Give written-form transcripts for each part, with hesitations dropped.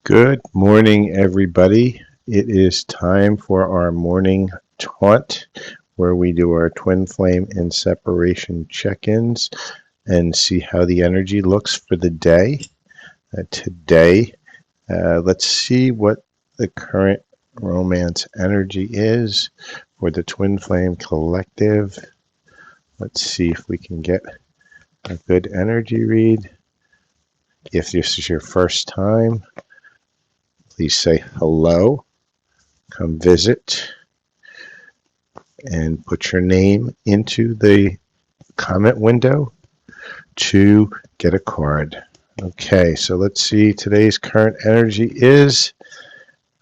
Good morning, everybody. It is time for our morning taunt where we do our twin flame and separation check-ins and see how the energy looks for the day. Today, let's see what the current romance energy is for the twin flame collective. Let's see if we can get a good energy read. If this is your first time, please say hello, come visit, and put your name into the comment window to get a card. Okay, so let's see. Today's current energy is,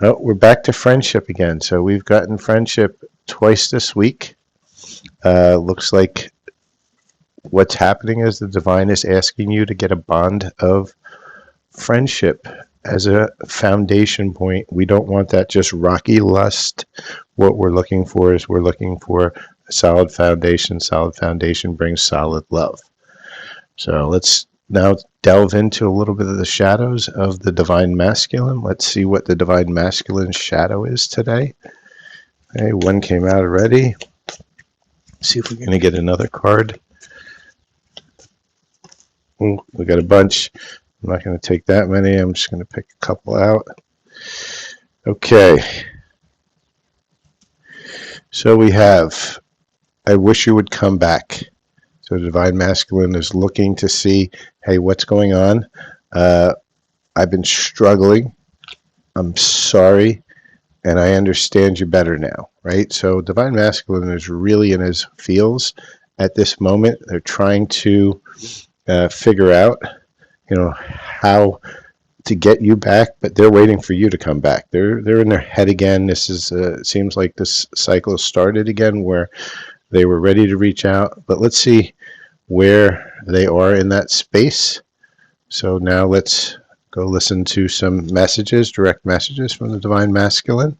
oh, we're back to friendship again. So we've gotten friendship twice this week. Looks like what's happening is the divine is asking you to get a bond of friendship as a foundation point. We don't want that just rocky lust. What we're looking for is we're looking for a solid foundation. Solid foundation brings solid love. So let's now delve into a little bit of the shadows of the divine masculine. Let's see what the divine masculine shadow is today. Okay, one came out already. See if we're going to get another card. Ooh, we got a bunch. I'm not going to take that many. I'm just going to pick a couple out. Okay. So we have, I wish you would come back. So the divine masculine is looking to see, hey, what's going on? I've been struggling. I'm sorry. And I understand you better now, right? So divine masculine is really in his feels at this moment. They're trying to figure out, how to get you back, but they're waiting for you to come back. They're in their head again. This is it seems like this cycle started again where they were ready to reach out, but let's see where they are in that space. So now let's go listen to some messages, direct messages from the divine masculine.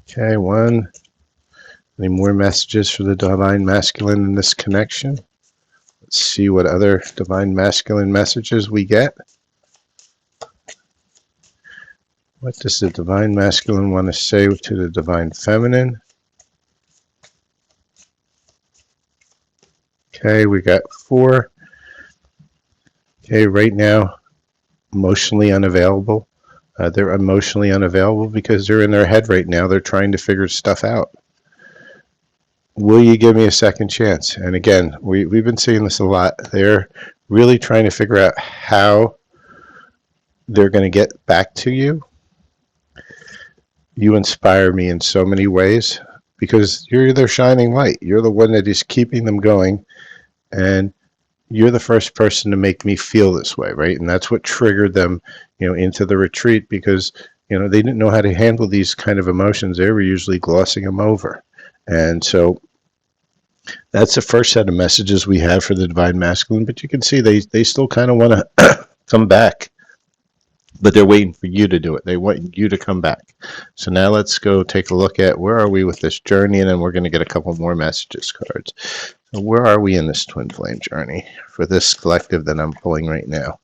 Okay, one. Any more messages for the divine masculine in this connection? Let's see what other divine masculine messages we get. What does the divine masculine want to say to the divine feminine? Okay, we got 4. Okay, right now, emotionally unavailable. They're emotionally unavailable because they're in their head right now. They're trying to figure stuff out. Will you give me a second chance? And again, we've been seeing this a lot. They're really trying to figure out how they're going to get back to you. You inspire me in so many ways because you're their shining light. You're the one that is keeping them going, and you're the first person to make me feel this way, right? And that's what triggered them, into the retreat because, they didn't know how to handle these kind of emotions. They were usually glossing them over. And so that's the first set of messages we have for the divine masculine, but you can see they still kind of want to come back, but they're waiting for you to do it. They want you to come back. So now let's go take a look at where are we with this journey, and then we're going to get a couple more messages cards. So where are we in this twin flame journey for this collective that I'm pulling right now?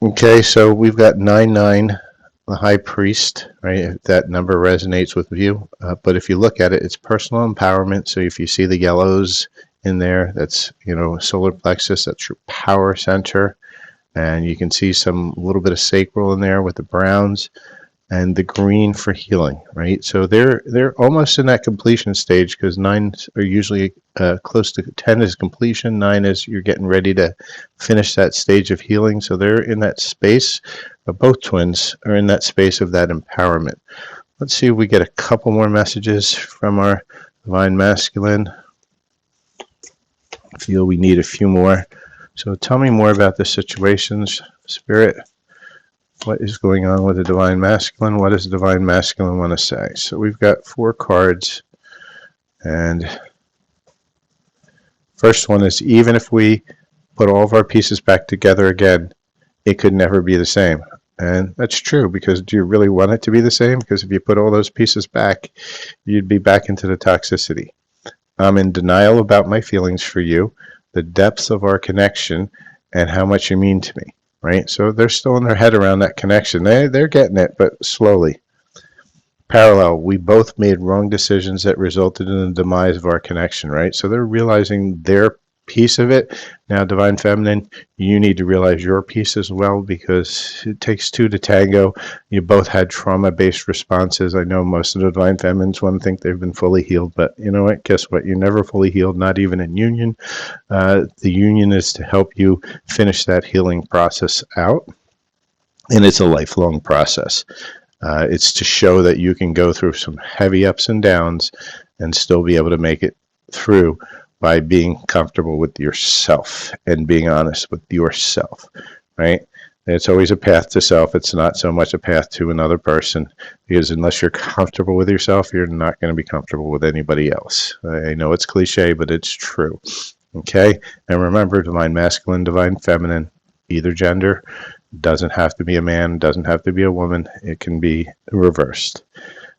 Okay, so we've got 9-9. The high priest, right? If that number resonates with you, but if you look at it, it's personal empowerment. So if you see the yellows in there, that's solar plexus. That's your power center, and you can see some little bit of sacral in there with the browns, and the green for healing, right? So they're almost in that completion stage because 9s are usually close to 10 is completion. 9 is you're getting ready to finish that stage of healing. So they're in that space. Both twins are in that space of that empowerment. Let's see if we get a couple more messages from our divine masculine. I feel we need a few more. So tell me more about the situations, Spirit. What is going on with the divine masculine? What does the divine masculine want to say? So we've got 4 cards, and first one is, even if we put all of our pieces back together again, it could never be the same. And that's true, because do you really want it to be the same? Because if you put all those pieces back, you'd be back into the toxicity. I'm in denial about my feelings for you, the depths of our connection, and how much you mean to me, right? So they're still in their head around that connection. They're getting it, but slowly. Parallel, we both made wrong decisions that resulted in the demise of our connection, right? So they're realizing their piece of it. Now, Divine Feminine, you need to realize your piece as well, because it takes two to tango. You both had trauma-based responses. I know most of the Divine Feminines want to think they've been fully healed, but you know what? Guess what? You're never fully healed, not even in union. The union is to help you finish that healing process out, and it's a lifelong process. It's to show that you can go through some heavy ups and downs and still be able to make it through by being comfortable with yourself and being honest with yourself, right? It's always a path to self. It's not so much a path to another person, because unless you're comfortable with yourself, you're not going to be comfortable with anybody else. I know it's cliche, but it's true. Okay? And remember, divine masculine, divine feminine, either gender. Doesn't have to be a man, doesn't have to be a woman. It can be reversed.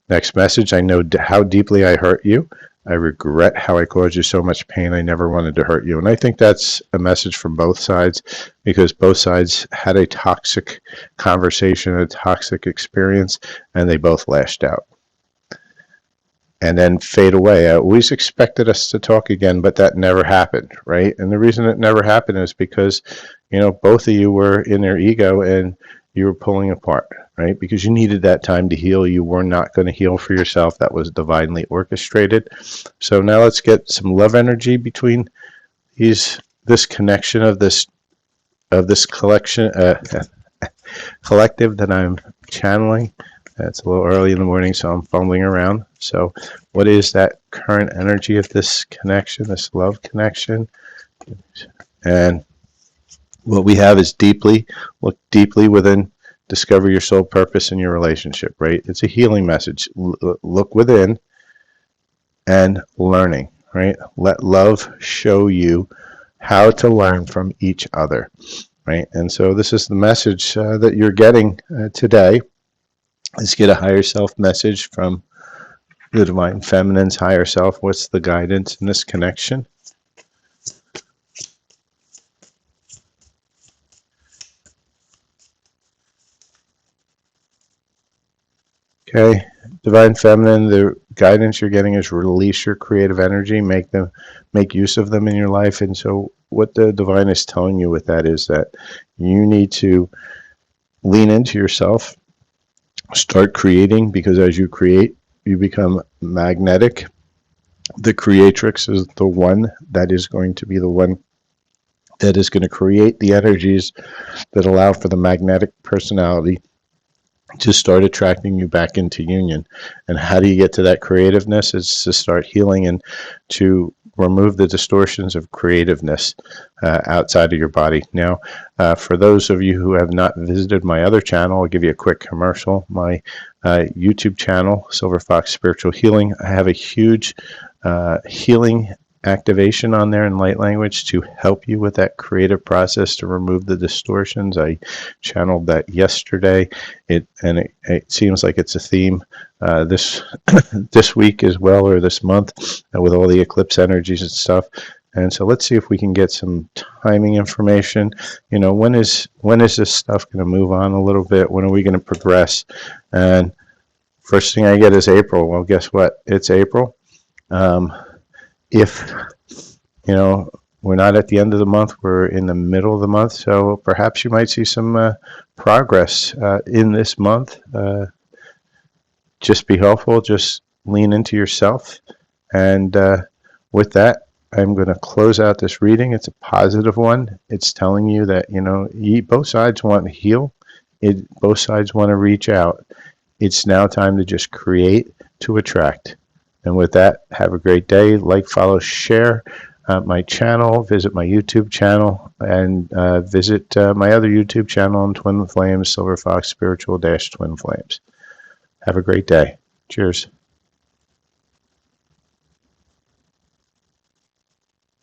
Next message, I know how deeply I hurt you. I regret how I caused you so much pain. I never wanted to hurt you. And I think that's a message from both sides, because both sides had a toxic conversation, a toxic experience, and they both lashed out and then fade away. I always expected us to talk again, but that never happened, right? And the reason it never happened is because, you know, both of you were in their ego and you were pulling apart, right? Because you needed that time to heal. You were not going to heal for yourself. That was divinely orchestrated. So now let's get some love energy between this connection of this collection, collective that I'm channeling. It's a little early in the morning, so I'm fumbling around. So what is that current energy of this connection, this love connection? And what we have is look deeply within, discover your soul purpose in your relationship, right? It's a healing message. Look within and learning, right? Let love show you how to learn from each other, right? And so this is the message that you're getting today. Let's get a higher self message from the Divine Feminine's higher self. What's the guidance in this connection? Okay, Divine Feminine, the guidance you're getting is release your creative energy, make use of them in your life. And so what the Divine is telling you with that is that you need to lean into yourself, start creating, because as you create, you become magnetic. The creatrix is the one that is going to be the one that is going to create the energies that allow for the magnetic personality to start attracting you back into union. And how do you get to that creativeness? It's to start healing and to remove the distortions of creativeness outside of your body. Now, for those of you who have not visited my other channel, I'll give you a quick commercial. My YouTube channel, Silver Fox Spiritual Healing, I have a huge healing activation on there in light language to help you with that creative process to remove the distortions. I channeled that yesterday. It seems like it's a theme this week as well, or this month, with all the eclipse energies and stuff. And so let's see if we can get some timing information. You know, when is this stuff going to move on a little bit? When are we going to progress? And first thing I get is April. Well, guess what? It's April. If, you know, we're not at the end of the month, we're in the middle of the month, so perhaps you might see some progress in this month. Just be helpful, just lean into yourself. And with that, I'm going to close out this reading. It's a positive one. It's telling you that, you know, both sides want to heal. Both sides want to reach out. It's now time to just create to attract. And with that, have a great day. Like, follow, share my channel. Visit my YouTube channel, and visit my other YouTube channel on Twin Flames, Silver Fox Spiritual Twin Flames. Have a great day. Cheers.